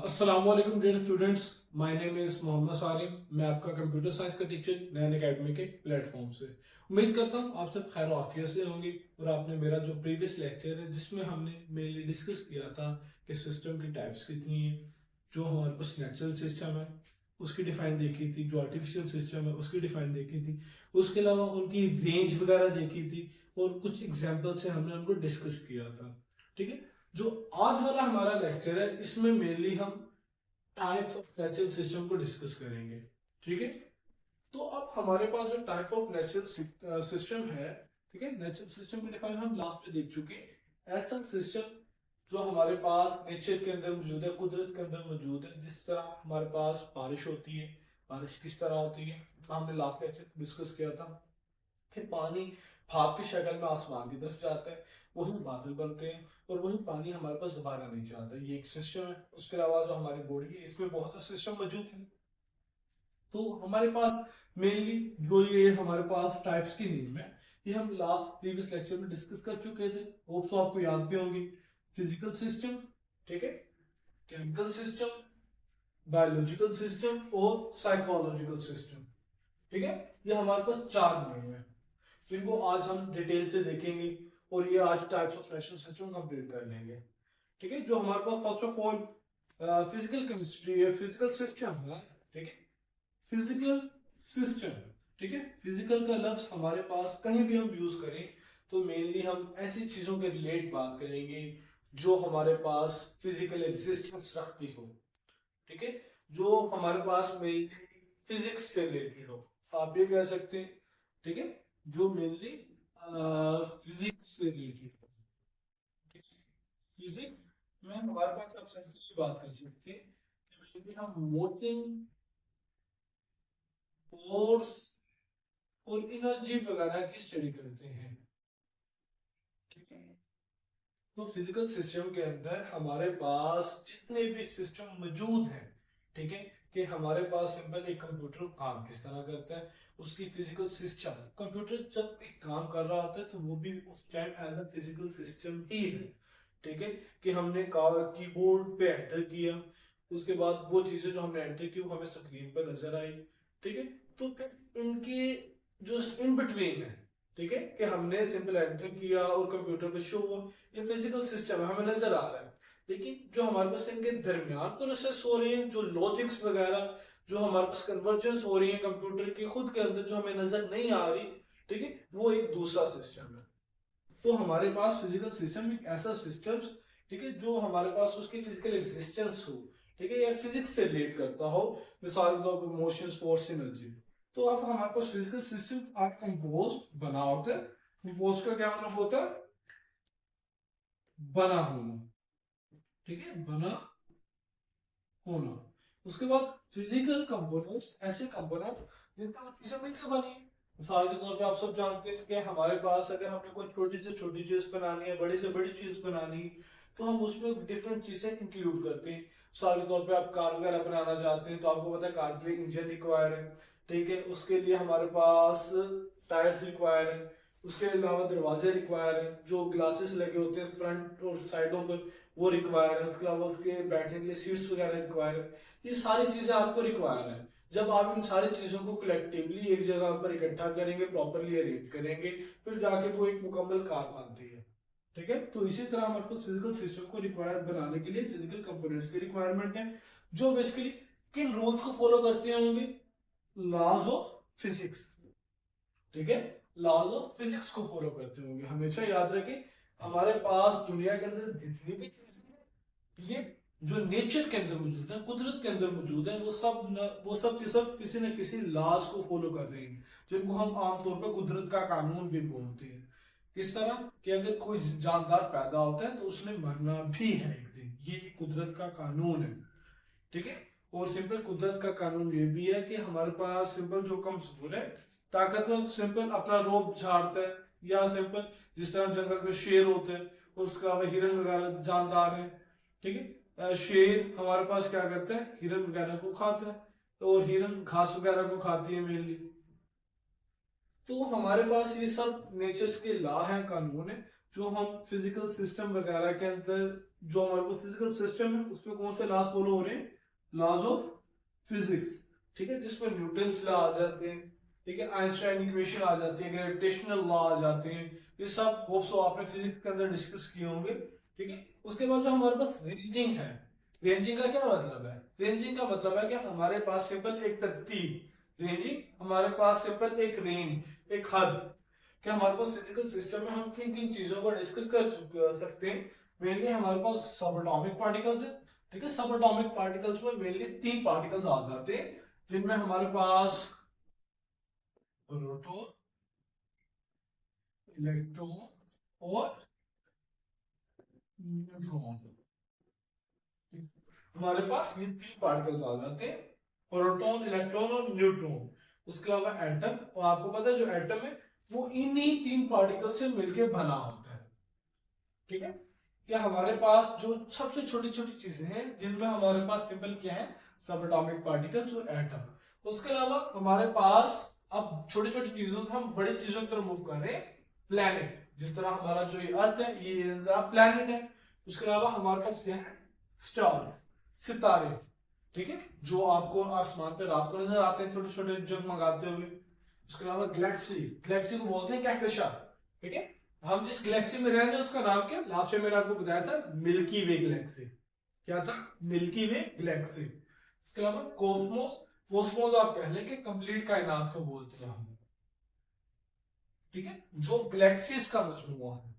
अस्सलामुअलैकुम dear students, my name is Mohammad Salim. मैं आपका कंप्यूटर साइंस का टीचर नैन एकेडमी के प्लेटफॉर्म से उम्मीद करता हूँ आप सब खैर आफियत से होंगे। और आपने मेरा जो प्रीवियस लेक्चर है जिसमें हमने मेनली डिस्कस किया था कि सिस्टम की टाइप्स कितनी है, जो हमारे पास नेचुरल सिस्टम है उसकी डिफाइन देखी थी, जो आर्टिफिशियल सिस्टम है उसकी डिफाइन देखी थी, उसके अलावा उनकी रेंज वगैरह देखी थी और कुछ एग्जाम्पल से हमने उनको डिस्कस किया था। ठीक है, जो आज वाला हमारा लेक्चर है इसमें मेनली हम टाइप्स ऑफ नेचुरल सिस्टम को डिस्कस करेंगे। ठीक है, तो अब हमारे पास जो टाइप ऑफ नेचुरल सिस्टम है, ठीक है, नेचुरल सिस्टम की डिफाइन हम लास्ट में देख चुके हैं। ऐसा सिस्टम जो हमारे पास नेचर के अंदर मौजूद है, कुदरत के अंदर मौजूद है। जिस तरह हमारे पास बारिश होती है, बारिश किस तरह होती है हमने लास्ट लेक्चर डिस्कस किया था कि पानी भाप की शक्ल में आसमान की तरफ जाता है, वही बादल बनते हैं और वही पानी हमारे पास दोबारा नीचे आता है। ये एक सिस्टम है। उसके अलावा जो हमारी बॉडी है इसमें बहुत से सिस्टम मौजूद है। तो हमारे पास मेनली जो ये हमारे पास टाइप्स की नेम है, ये हम लास्ट प्रीवियस लेक्चर में डिस्कस कर चुके थे। होप सो आपको याद भी होंगी। फिजिकल सिस्टम, ठीक है, केमिकल सिस्टम, बायोलॉजिकल सिस्टम और साइकोलॉजिकल सिस्टम। ठीक है, ये हमारे पास चार नेम है जिनको आज हम डिटेल से देखेंगे और ये आज types of national system complete कर लेंगे। ठीक है, जो हमारे पास first of all physical chemistry है, फिजिकल सिस्टम है। ठीक है, फिजिकल सिस्टम, ठीक है, फिजिकल का लफ्ज हमारे पास कहीं भी हम यूज करें तो मेनली हम ऐसी चीजों के रिलेट बात करेंगे जो हमारे पास फिजिकल एग्जिस्टेंस रखती हो। ठीक है, जो हमारे पास मेनली फिजिक्स से रिलेटेड हो, आप ये कह सकते हैं। ठीक है, जो मेनली फिजिक्स से रिलेटेड हो। फिजिक्स में हमारे पास आप सिंपली बात कर सकते हैं कि मेनली हम मोशन, फोर्स और एनर्जी वगैरह की स्टडी करते हैं। ठीक है, तो फिजिकल सिस्टम के अंदर हमारे पास जितने भी सिस्टम मौजूद हैं, ठीक है, कि हमारे पास सिंपल एक कंप्यूटर काम किस तरह करता है, उसकी फिजिकल सिस्टम, कंप्यूटर जब एक काम कर रहा होता है तो वो भी उस time as a physical system ही है। ठीक है, कि हमने कीबोर्ड पे एंटर किया, उसके बाद वो चीजें जो हमने एंटर की वो हमें स्क्रीन पर नजर आई। ठीक है, तो फिर इनके जो इन बिटवीन है, ठीक है, कि हमने सिंपल एंटर किया और कंप्यूटर पे शो हुआ, ये फिजिकल सिस्टम है, हमें नजर आ रहा है। लेकिन जो हमारे पास इनके दरमियान प्रोसेस हो रहे हैं, जो लॉजिक्स वगैरह, जो हमारे पास कन्वर्जन्स हो रही है कंप्यूटर के खुद के अंदर जो हमें नजर नहीं आ रही, ठीक है, वो एक दूसरा सिस्टम है। तो हमारे पास फिजिकल सिस्टम एक ऐसा सिस्टम, ठीक है, जो हमारे पास उसकी फिजिकल एग्जिस्टेंस हो, ठीक है, या फिजिक्स से रिलेट करता हो, मिसाल के तौर पर मोशन, फोर्स, एनर्जी। तो अब हमारे पास फिजिकल सिस्टम आर कंपोज बना होता है। कंपोज का क्या मतलब होता है? बना होना। ठीक है, बना होना। उसके बाद फिजिकल कंपोनेंट्स, ऐसे कंपोनेंट जिनसे वो चीजें मिलकर बनी है। मिसाल के तौर पे आप सब जानते हैं कि हमारे पास अगर हमने कोई छोटी से छोटी चीज बनानी है, बड़ी से बड़ी चीज बनानी है, तो हम उसमें डिफरेंट चीजें इंक्लूड करते हैं। मिसाल के तौर पे आप कार वगैरह बनाना चाहते हैं तो आपको पता है कार के लिए इंजन रिक्वायर है। ठीक है, उसके लिए हमारे पास टायर्स रिक्वायर है। उसके अलावा दरवाजे रिक्वायर है, जो ग्लासेस लगे होते हैं फ्रंट और साइडों पर वो रिक्वायर है। उसके अलावा उसके बैठने के लिए सीट्स वगैरह रिक्वायर है। ये सारी चीजें आपको रिक्वायर है। जब आप इन सारी चीजों को कलेक्टिवली एक जगह पर इकट्ठा करेंगे, प्रॉपरली अरेंज करेंगे, फिर जाके वो एक मुकम्मल कार बनती है। ठीक है, तो इसी तरह हमारे पास फिजिकल सिस्टम को रिक्वायर बनाने के लिए फिजिकल कंपोनेंट्स की रिक्वायरमेंट है, जो बेसिकली किन रूल्स को फॉलो करते होंगे? Laws of physics. ठीक है, लॉज ऑफ फिजिक्स को फॉलो करते होंगे। हमेशा याद रखें, हमारे पास दुनिया के अंदर जितनी भी चीजें हैं, ठीक है, जो नेचर के अंदर मौजूद है, कुदरत के अंदर मौजूद है, वो सब के सब किसी न किसी लॉज को फॉलो कर रहे हैं, जिनको हम आमतौर पर कुदरत का कानून भी बोलते हैं। किस तरह कि अगर कोई जानदार पैदा होता है तो उसने मरना भी है एक दिन, ये कुदरत का कानून है। ठीक है, और सिंपल कुदरत का कानून ये भी है कि हमारे पास सिंपल जो कमजोर है, ताकतवर सिंपल अपना रोब झाड़ता है, या सिंपल जिस तरह जंगल में शेर होते हैं, उसका हिरन वगैरह जानदार है। ठीक है, शेर हमारे पास क्या करता है? हिरन वगैरह को खाता है, और हिरन घास वगैरह को खाती है मेनली। तो हमारे पास ये सब नेचर्स के लॉ है, कानून है, जो हम फिजिकल सिस्टम वगैरह के अंदर जो हमारे पास फिजिकल सिस्टम है उसमें कौन से लॉज फॉलो हो रहे हैं, लॉज ऑफ फिजिक्स, ठीक है, जिसमें न्यूटन्स लॉ आ जाते हैं, ठीक है, आइंस्टाइन इक्वेशन आ जाती है, ग्रेविटेशनल लॉ आ जाते हैं, ये सब होप सो आपने फिजिक्स के अंदर डिस्कस किए होंगे, ठीक है। उसके बाद जो हमारे पास रेंजिंग है, रेंजिंग का क्या मतलब है, रेंजिंग का मतलब है कि हमारे पास सिंपल एक तरतीब, रेंजिंग हमारे पास सिंपल एक रेंज, एक हद, कि हमारे पास फिजिकल सिस्टम में हम किन किन चीजों को डिस्कस कर सकते हैं। मेनली हमारे पास सब एटॉमिक पार्टिकल्स है, ठीक है, सब एटॉमिक पार्टिकल्स में मेनली 3 पार्टिकल्स आ जाते हैं, जिनमें हमारे पास प्रोटॉन, इलेक्ट्रॉन और न्यूट्रॉन, हमारे पास ये 3 पार्टिकल्स आ जाते हैं, प्रोटॉन, इलेक्ट्रॉन और न्यूट्रॉन। उसके अलावा एटम, और आपको पता है जो एटम है वो इन्हीं 3 पार्टिकल से मिलकर बना होता है, ठीक है। क्या हमारे पास जो सबसे छोटी छोटी चीजें हैं जिनमें हमारे पास सिंपल क्या है, सब एटॉमिक पार्टिकल्स और एटम। उसके अलावा हमारे पास अब छोटी छोटी चीजों से हम बड़ी चीजों की तरफ मूव कर रहे हैं, प्लैनेट, जिस तरह हमारा जो ये अर्थ है ये प्लैनेट है। उसके अलावा हमारे पास क्या है, स्टार, सितारे, ठीक है, जो आपको आसमान पे रात को नजर आते हैं छोटे छोटे जगमगाते हुए। उसके अलावा गैलेक्सी, गैलेक्सी को बोलते हैं कहकशां, ठीक है। हम जिस गैलेक्सी में रह रहे हैं उसका नाम क्या, लास्ट टाइम मैंने आपको बताया था मिल्की वे गैलेक्सी, क्या था, मिल्की वे गैलेक्सी। इसके अलावा कॉस्मोस, कॉस्मोस आप कह लें कि कंप्लीट कायनात को बोलते हैं हम, ठीक है, जो गैलेक्सीज का मजमूआ है,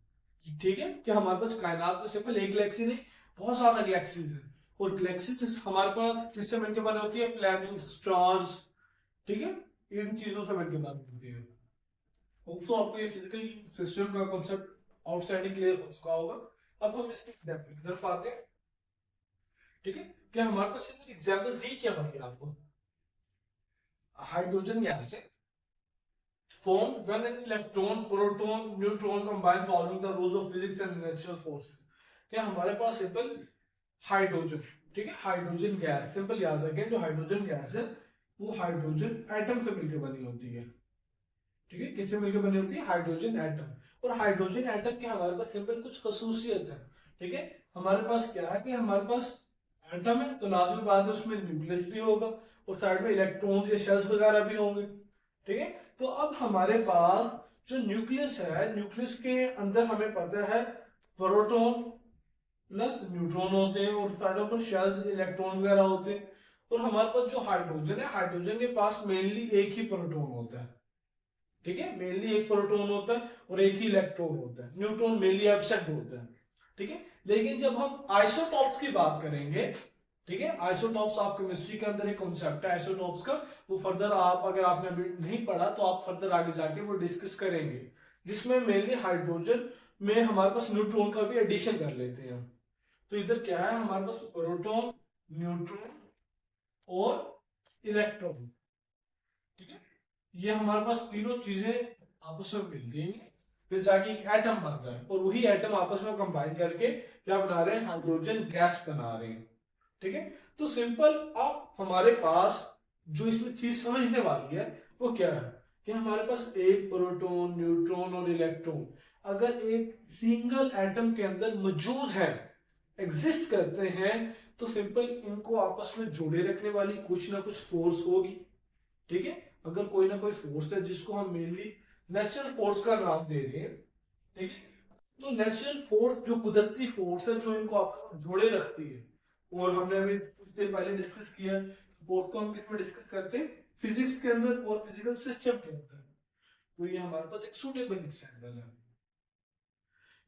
ठीक है, कि हमारे पास कायनात में सिंपल एक गैलेक्सी नहीं, बहुत ज्यादा गैलेक्सीज है, और गैलेक्सीज हमारे पास किससे मिलकर बने होती है, प्लैनेट, स्टार्स, ठीक है, इन चीजों से मिलकर बनी होती है। होप्सो आपको ये फिजिकल सिस्टम का कॉन्सेप्ट आउटसाइडिंग क्लियर हो चुका होगा। अब हम इसकी डेप्थ की तरफ आते हैं, ठीक है। क्या हमारे पास एक एग्जांपल दी क्या हुई आपको, हाइड्रोजन गैस है formed when an electron, proton, neutron combine following the rules of physics and natural forces। क्या हमारे पास सिंपल हाइड्रोजन, ठीक है, हाइड्रोजन गैस, सिंपल याद रखें जो हाइड्रोजन गैस है वो हाइड्रोजन एटम से मिलकर बनी होती है, ठीक है, किससे मिलकर बनी होती है, हाइड्रोजन एटम। और हाइड्रोजन एटम की हमारे पास सिंपल कुछ खसूसियत है, ठीक है। हमारे पास क्या है कि हमारे पास एटम है तो लाजमी बात है उसमें न्यूक्लियस भी होगा और साइड में इलेक्ट्रॉन या शेल्स वगैरह भी होंगे, ठीक है। तो अब हमारे पास जो न्यूक्लियस है, न्यूक्लियस के अंदर हमें पता है प्रोटॉन प्लस न्यूट्रॉन होते हैं और साइडों पर शेल्स, इलेक्ट्रॉन वगैरह होते हैं। और हमारे पास जो हाइड्रोजन है, हाइड्रोजन के पास मेनली एक ही प्रोटॉन होता है, ठीक है, मेनली एक प्रोटॉन होता है और एक ही इलेक्ट्रॉन होता है, न्यूट्रॉन मेनली एब्सेंट होता है, ठीक है। लेकिन जब हम आइसोटॉप्स की बात करेंगे, ठीक है, आइसोटॉप्स आप केमिस्ट्री के अंदर एक कॉन्सेप्ट है आइसोटॉप्स का, वो फर्दर आप अगर आपने अभी नहीं पढ़ा तो आप फर्दर आगे जाके वो डिस्कस करेंगे, जिसमें मेनली हाइड्रोजन में हमारे पास न्यूट्रॉन का भी एडिशन कर लेते हैं हम। तो इधर क्या है हमारे पास, प्रोटॉन, न्यूट्रॉन और इलेक्ट्रॉन, ठीक है, ये हमारे पास तीनों चीजें आपस में मिल गई, फिर जाके एक एटम बन रहा है और वही एटम आपस में कंबाइन करके क्या बना रहे हैं, हाइड्रोजन गैस बना रहे हैं, ठीक है। तो सिंपल अब हमारे पास जो इसमें चीज समझने वाली है वो क्या है, कि हमारे पास एक प्रोटॉन, न्यूट्रॉन और इलेक्ट्रॉन अगर एक सिंगल एटम के अंदर मौजूद है, एग्जिस्ट करते हैं, तो सिंपल इनको आपस में जोड़े रखने वाली कुछ ना कुछ फोर्स होगी, ठीक है। अगर कोई ना कोई फोर्स है जिसको हम मेनली नेचुरल फोर्स का नाम दे रहे हैं, ठीक है, तो नेचुरल फोर्स जो कुदरती फोर्स है जो इनको आपस में जोड़े रखती है, और हमने अभी कुछ देर पहले डिस्कस किया, फोर्स को हम किसमें डिस्कस करते हैं, फिजिक्स के अंदर और फिजिकल सिस्टम के अंदर। तो ये हमारे पास एक सूटेबल एग्जांपल है।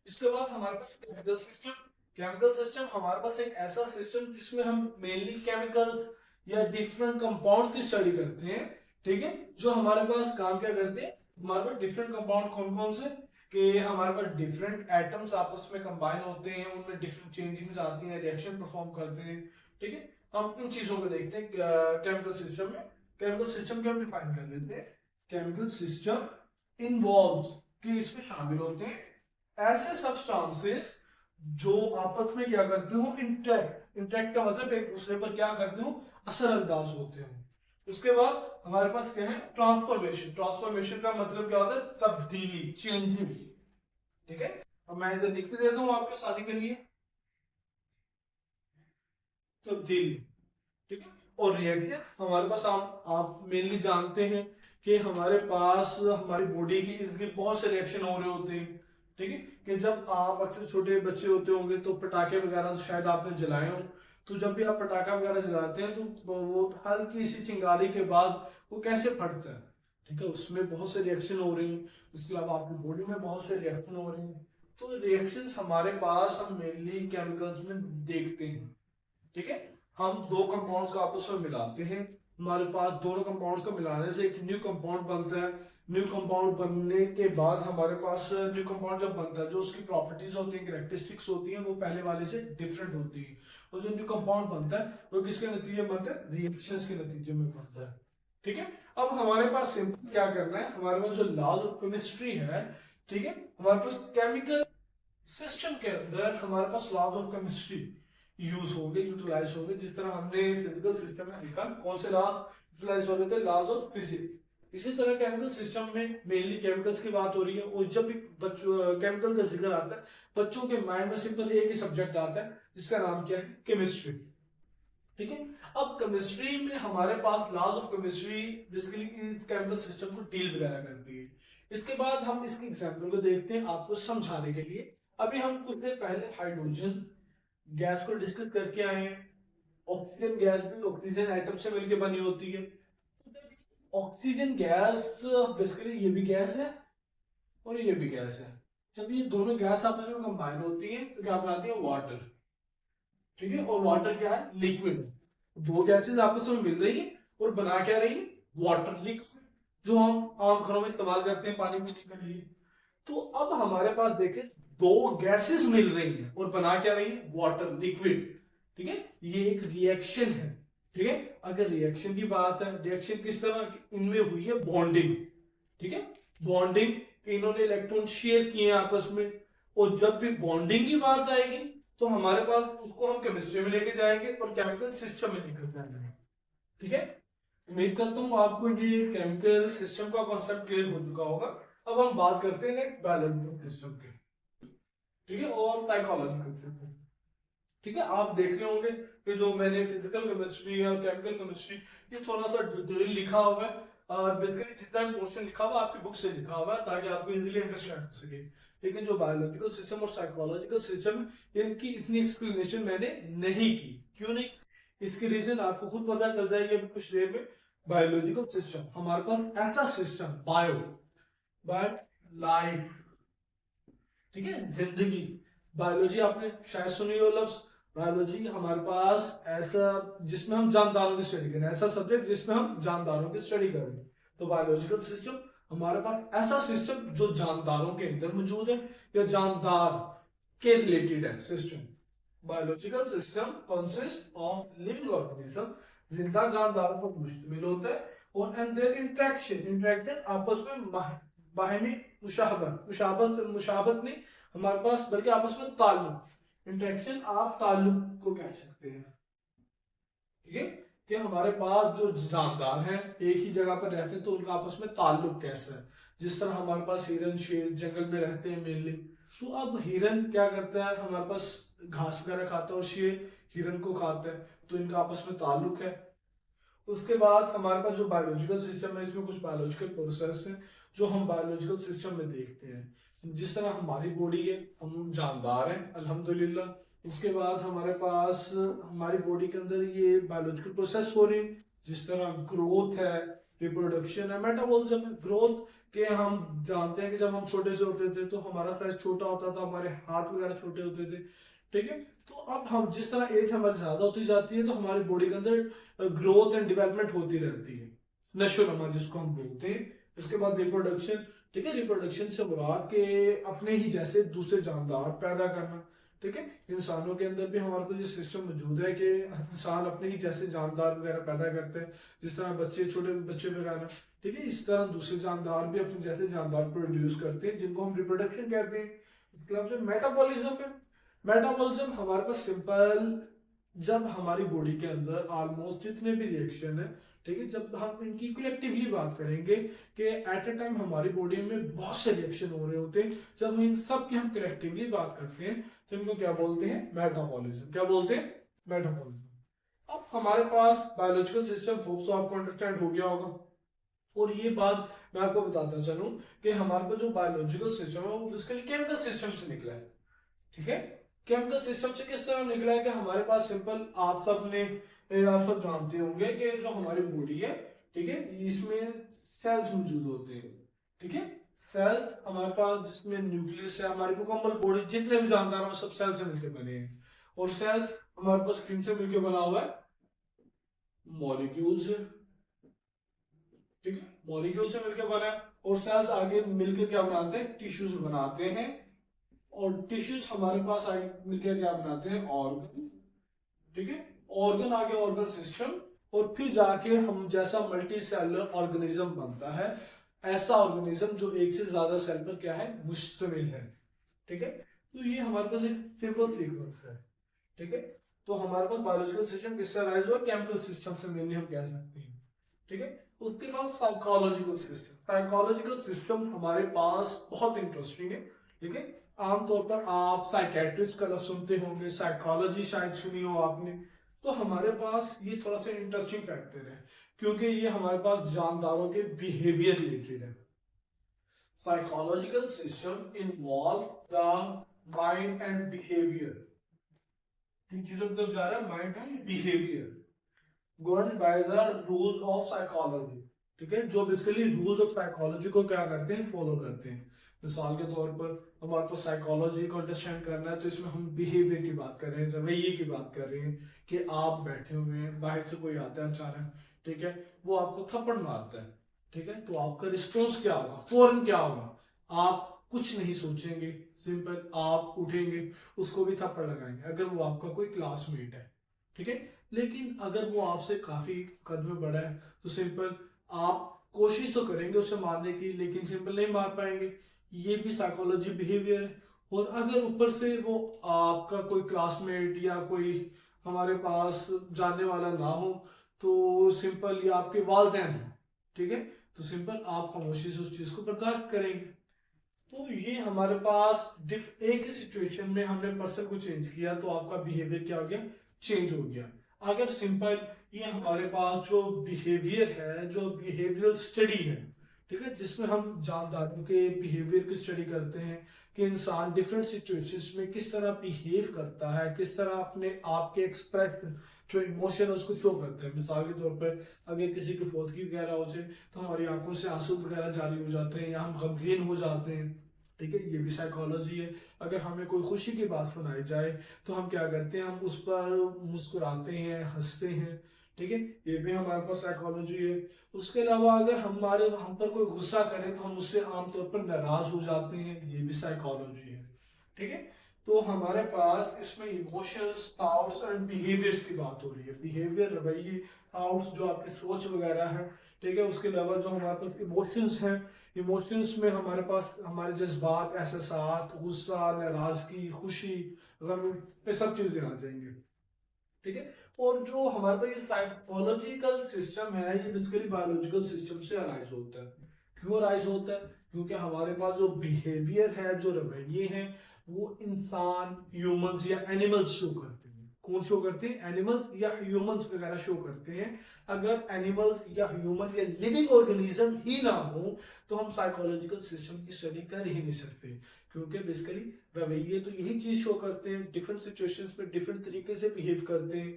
इसके बाद हमारे पास केमिकल सिस्टम, केमिकल सिस्टम हमारे पास एक ऐसा सिस्टम जिसमें हम मेनली केमिकल या डिफरेंट कंपाउंड की स्टडी करते हैं, ठीक है, जो हमारे पास काम क्या करते हैं, हमारे पास डिफरेंट कंपाउंड कौन कौन से, कि हमारे पास डिफरेंट एटम्स आपस में कंबाइन होते हैं, उनमें डिफरेंट चेंजिंग्स आती हैं, रिएक्शन परफॉर्म करते हैं, ठीक है। हम इन चीजों को देखते हैं केमिकल सिस्टम में। केमिकल सिस्टम क्या डिफाइन कर लेते हैं, केमिकल सिस्टम इन्वॉल्व कि इसमें शामिल होते हैं ऐसे सब्सटेंसेस जो आपस में क्या करते हो, इंटरेक्ट, इंटरेक्ट का मतलब एक दूसरे पर क्या करते हो, असर अंदाज होते हो। उसके बाद हमारे पास क्या है, ट्रांसफॉर्मेशन, ट्रांसफॉर्मेशन का मतलब क्या होता है, तब्दीली, चेंजिंग, ठीक है। अब मैं इधर लिख भी देता हूँ आपके साथी के लिए तब्दीली, ठीक है। और रिएक्शन हमारे पास आप मेनली जानते हैं कि हमारे पास हमारी बॉडी की इर्द गिर्द बहुत से रिएक्शन हो रहे होते हैं, ठीक है। कि जब आप अक्सर छोटे बच्चे होते होंगे तो पटाखे वगैरह तो शायद आपने जलाए हो, तो जब भी आप पटाखा वगैरह जलाते हैं तो वो हल्की सी चिंगारी के बाद वो कैसे फटता है, ठीक है, उसमें बहुत से रिएक्शन हो रहे हैं। इसके अलावा आपकी बॉडी में बहुत से रिएक्शन हो रहे हैं। तो रिएक्शंस हमारे पास हम मेनली केमिकल्स में देखते हैं, ठीक है। हम दो कंपाउंड्स को आपस में मिलाते हैं, हमारे पास दोनों कंपाउंड्स को मिलाने से एक न्यू कंपाउंड बनता है। न्यू कंपाउंड बनने के बाद हमारे पास न्यू कंपाउंड जब बनता है, जो उसकी प्रॉपर्टीज होती हैं, कैरेक्टरिस्टिक्स होती हैं, वो पहले वाले से डिफरेंट होती है। और जो न्यू कंपाउंड बनता है वो किसके नतीजे में बनता है, रिएक्शंस के नतीजे में बनता है, ठीक है। अब हमारे पास सिंपल क्या करना है, हमारे पास जो लॉज ऑफ केमिस्ट्री है, ठीक है, हमारे पास केमिकल सिस्टम के अंदर हमारे पास लॉज ऑफ केमिस्ट्री यूज होंगे, यूटिलाइज होंगे। जिस तरह हमने फिजिकल सिस्टम में देखा कौन से लॉज यूटिलाइज हो रहे थे, लॉज ऑफ फिजिक्स। इसी तरह केमिकल सिस्टम में मेनली केमिकल्स की बात हो रही है। और जब भी केमिकल का जिक्र आता है, बच्चों के माइंड में सिंपल एक ही सब्जेक्ट आता है जिसका नाम क्या है, केमिस्ट्री, ठीक है। अब केमिस्ट्री में हमारे पास laws of chemistry basically chemical system को डील वगैरह करती है। इसके बाद हम इसके एग्जाम्पल को देखते हैं आपको समझाने के लिए। अभी हम कुछ देर पहले हाइड्रोजन गैस को डिस्कस करके आए हैं। ऑक्सीजन गैस भी ऑक्सीजन एटम से मिलकर बनी होती है। ऑक्सीजन गैस बेसिकली ये भी गैस है और ये भी गैस है। जब ये दोनों गैस आपस में कंबाइन होती है तो क्या बनाती है, वाटर, ठीक है। और वाटर क्या है, लिक्विड। दो गैसेस आपस में मिल रही है और बना क्या रही है, वाटर, लिक्विड, जो हम आम घरों में इस्तेमाल करते हैं पानी पीने के लिए। तो अब हमारे पास देखें दो गैसेस मिल रही हैं और बना क्या रही है, वाटर, लिक्विड, ठीक है। ये एक रिएक्शन है, ठीक है। अगर रिएक्शन की बात है, रिएक्शन किस तरह, इनमें हुई है बॉन्डिंग, ठीक है, बॉन्डिंग, इन्होंने इलेक्ट्रॉन शेयर किए आपस में। और जब भी बॉन्डिंग की बात आएगी तो हमारे पास उसको हम केमिस्ट्री में लेके जाएंगे और केमिकल सिस्टम में लेकर जाएंगे, ठीक है। उम्मीद करता हूँ आपको ये केमिकल सिस्टम का कॉन्सेप्ट क्लियर हो चुका होगा। अब हम बात करते हैं नेक्स्ट बायोलॉजिकल सिस्टम की, ठीक है, और साइकोलॉजिकल सिस्टम, ठीक है। आप देख रहे होंगे कि जो मैंने फिजिकल केमिस्ट्री और केमिकल केमिस्ट्री ये थोड़ा सा डिटेल लिखा हुआ है। बेसिकली जितना भी क्वेश्चन लिखा हुआ है आपकी बुक से लिखा हुआ है ताकि आपको इजीली अंडरस्टैंड हो सके। लेकिन जो बायोलॉजिकल सिस्टम और साइकोलॉजिकल सिस्टम इनकी इतनी एक्सप्लेनेशन मैंने नहीं की। क्यों नहीं, इसकी रीजन आपको खुद पता चल जाएगी अभी कुछ देर में। बायोलॉजिकल सिस्टम हमारे पास ऐसा सिस्टम, बायो बट लाइफ, ठीक है, जिंदगी। बायोलॉजी आपने शायद सुनी हो लफ्ज बायोलॉजी। हमारे पास ऐसा जिसमें हम जानदारों की स्टडी करें, ऐसा सब्जेक्ट जिसमें हम जानदारों की स्टडी करें। तो बायोलॉजिकल सिस्टम हमारे पास ऐसा सिस्टम जो जानदारों के अंदर मौजूद है या जानदार के रिलेटेड है system. Biological system consist of living organism, जिंदा जानदारों पर मुश्तमिल होता है। और एंड देयर इंटरेक्शन आपस में बाहमी मुशाबत नहीं हमारे पास, बल्कि आपस में ताल्लुक, इंटरेक्शन आप ताल्लुक को कह सकते हैं, ठीक है। कि हमारे पास जो जानदार हैं एक ही जगह पर रहते हैं तो उनका आपस में ताल्लुक कैसा है। जिस तरह हमारे पास हिरन शेर जंगल में रहते हैं मेनली, तो अब हिरन क्या करता है, हमारे पास घास वगैरह खाता है और शेर हिरन को खाता है, तो इनका आपस में ताल्लुक है। उसके बाद हमारे पास जो बायोलॉजिकल सिस्टम है, इसमें कुछ बायोलॉजिकल प्रोसेस हैं जो हम बायोलॉजिकल सिस्टम में देखते हैं। जिस तरह हमारी बॉडी है, हम जानदार हैं अल्हम्दुलिल्लाह। इसके बाद हमारे पास हमारी बॉडी के अंदर ये बायोलॉजिकल प्रोसेस हो रहे हैं, जिस तरह ग्रोथ है, रिप्रोडक्शन है, मेटाबॉलिज्म है। ग्रोथ के हम जानते हैं कि जब हम छोटे से होते थे तो हमारा साइज छोटा होता था, हमारे हाथ वगैरह छोटे होते थे, ठीक है। तो अब हम जिस तरह एज हमारी ज्यादा होती जाती है तो हमारी बॉडी के अंदर ग्रोथ एंड डेवलपमेंट होती रहती है, नशोनमा जिसको हम बोलते हैं। इसके बाद रिप्रोडक्शन, ठीक है, रिप्रोडक्शन से मुराद के अपने ही जैसे दूसरे जानदार पैदा करना, ठीक है। इंसानों के अंदर भी हमारे पास ये सिस्टम मौजूद है कि इंसान अपने ही जैसे जानदार वगैरह पैदा करते हैं, जिस तरह बच्चे, छोटे बच्चे वगैरह, ठीक है। इस तरह दूसरे जानदार भी अपने जैसे जानदार प्रोड्यूस करते हैं जिनको हम रिप्रोडक्शन कहते हैं। मेटाबॉलिज्म है, मेटाबॉलिज्म हमारे पास सिंपल, जब हमारी बॉडी के अंदर ऑलमोस्ट जितने भी रिएक्शन है ठीक है। जब हम इनकी कलेक्टिवली बात करेंगे कि एट ए टाइम हमारी बॉडी में बहुत से रिएक्शन हो रहे होते हैं, जब इन सब की हम कलेक्टिवली बात करते हैं तो इनको क्या बोलते हैं, मेटाबॉलिज्म। क्या बोलते हैं, मेटाबॉलिज्म। अब हमारे पास बायोलॉजिकल सिस्टम होप सो आपको अंडरस्टैंड हो गया होगा। और ये बात मैं आपको बताता चलूं कि हमारे पास जो बायोलॉजिकल सिस्टम है वो बेसिकली केमिकल सिस्टम से निकला है। ठीक है, केमिकल सिस्टम से किस तरह निकला है कि हमारे पास सिंपल आप सब जानते होंगे कि जो हमारी बॉडी है, ठीक है, इसमें सेल्स मौजूद होते हैं। ठीक है, सेल हमारे पास जिसमें न्यूक्लियस है, हमारी मुकम्मल बॉडी जितने भी जानदार हैं सब सेल से मिलकर बने हैं। और सेल हमारे पास किन से मिलकर बना हुआ है, मॉलिक्यूल से। ठीक है, मॉलिक्यूल से मिलकर बना है। और सेल्स आगे मिलकर क्या बनाते हैं, टिश्यूज बनाते हैं। और टिश्यूज हमारे पास आगे मिलकर क्या बनाते हैं, ऑर्गन। ठीक है, ऑर्गन आगे ऑर्गन सिस्टम, और फिर जाके हम जैसा मल्टी सेलुलर ऑर्गेनिज्म बनता है, ऐसा ऑर्गेनिज्म जो एक से ज्यादा सेल पर क्या है, मुश्तमिल है। ठीक है, तो ये हमारे पास एक सिंपल सीक्वेंस है। ठीक है, तो हमारे पास बायोलॉजिकल सिस्टम किससे अराइज हुआ, केमिकल सिस्टम से मेनली हम कह सकते हैं। ठीक है, उसके बाद साइकोलॉजिकल सिस्टम। साइकोलॉजिकल सिस्टम हमारे पास बहुत इंटरेस्टिंग है। ठीक है, आमतौर पर आप साइकेट्रिस्ट का लफ्ज सुनते होंगे, साइकोलॉजी शायद सुनी हो आपने। तो हमारे पास ये थोड़ा सा इंटरेस्टिंग फैक्टर है क्योंकि ये हमारे पास जानदारों के बिहेवियर रिलेटेड है। Psychological system involve the mind and behaviour. इन चीजों की तरफ जा रहा है, mind and behaviour govern by the rules of psychology. ठीक है, जो बेसिकली रूल्स ऑफ साइकोलॉजी को क्या करते हैं, फॉलो करते हैं। मिसाल के तौर पर हमारे पास साइकोलॉजी को अंडरस्टैंड करना है तो इसमें हम बिहेवियर की बात कर रहे हैं, रवैये की बात कर रहे हैं कि आप बैठे हुए हैं, बाहर से कोई आता है अचानक, ठीक है, वो आपको थप्पड़ मारता है। ठीक है, तो आपका रिस्पॉन्स क्या होगा, फौरन क्या होगा, आप कुछ नहीं सोचेंगे, सिंपल आप उठेंगे, उसको भी थप्पड़ लगाएंगे अगर वो आपका कोई क्लासमेट है। ठीक है, लेकिन अगर वो आपसे काफी कद में बड़ा है तो सिंपल आप कोशिश तो करेंगे उसे मारने की, लेकिन सिंपल नहीं मार पाएंगे। ये भी साइकोलॉजी बिहेवियर है। और अगर ऊपर से वो आपका कोई क्लासमेट या कोई हमारे पास जानने वाला ना हो तो सिंपल ये आपके वालिदैन हैं, ठीक है, तो सिंपल आप खामोशी से उस चीज को बर्दाश्त करेंगे। तो ये हमारे पास एक ही सिचुएशन में हमने पर्सन को चेंज किया तो आपका बिहेवियर क्या हो गया, चेंज हो गया। अगर सिंपल ये हमारे पास जो बिहेवियर है, जो बिहेवियरल स्टडी है, ठीक है, जिसमें हम जानदारों के बिहेवियर की स्टडी करते हैं कि इंसान डिफरेंट सिचुएशंस में किस तरह बिहेव करता है, किस तरह अपने आप के एक्सप्रेस जो इमोशन है उसको शो करता है। मिसाल के तौर पर अगर किसी की फौतगी वगैरह हो जाए तो हमारी आंखों से आंसू वगैरह जारी हो जाते हैं या हम गमगीन हो जाते हैं। ठीक है, ये भी साइकोलॉजी है। अगर हमें कोई खुशी की बात सुनाई जाए तो हम क्या करते हैं, हम उस पर मुस्कुराते हैं, हंसते हैं। ठीक है, ये भी हमारे पास साइकोलॉजी है। उसके अलावा अगर हम पर कोई गुस्सा करे तो हम उससे आमतौर पर नाराज हो जाते हैं, ये भी साइकोलॉजी है। ठीक है, तो हमारे पास इसमें इमोशंस, थॉट्स एंड बिहेवियर्स की बात हो रही है। बिहेवियर, रवैये, थॉट्स जो आपकी सोच वगैरह है, ठीक है, उसके अलावा जो हमारे पास इमोशंस हैं, इमोशंस में हमारे पास हमारे जज्बात, एहसासात, गुस्सा, नाराजगी, खुशी, गम, ये सब चीजें आ जाएंगी। ठीक है, और जो हमारे पास ये साइकोलॉजिकल सिस्टम है ये बेसिकली बायोलॉजिकल सिस्टम से अराइज होता है। क्यों अराइज होता है, क्योंकि हमारे पास जो बिहेवियर है, जो रवैये हैं, वो इंसान, ह्यूमंस या एनिमल्स शो करते हैं। कौन शो करते हैं, एनिमल्स या ह्यूमंस वगैरह शो करते हैं। अगर एनिमल्स या ह्यूमन या लिविंग ऑर्गेनिज्म ही ना हो तो हम साइकोलॉजिकल सिस्टम की स्टडी कर ही नहीं सकते, क्योंकि बेसिकली रवैये तो यही चीज शो करते हैं, डिफरेंट सिचुएशंस में डिफरेंट तरीके से बिहेव करते हैं।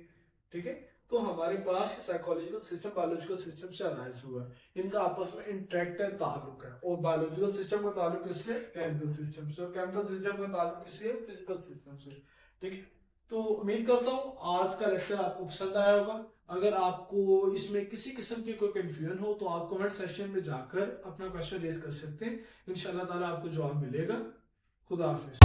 ठीक है, तो हमारे पास साइकोलॉजिकल सिस्टम बायोलॉजिकल सिस्टम से अराइज हुआ है। इनका आपस में इंटरेक्ट ताल्लुक है, और बायोलॉजिकल सिस्टम का ताल्लुक किससे, केमिकल सिस्टम से, और केमिकल सिस्टम का ताल्लुक किससे, फिजिकल सिस्टम से। ठीक है, तो उम्मीद करता हूँ आज का लेक्चर आपको पसंद आया होगा। अगर आपको इसमें किसी किस्म की कोई कंफ्यूजन हो तो आप कमेंट सेक्शन में जाकर अपना क्वेश्चन रेज कर सकते हैं, इंशाल्लाह ताला आपको जवाब मिलेगा। खुदा हाफिज।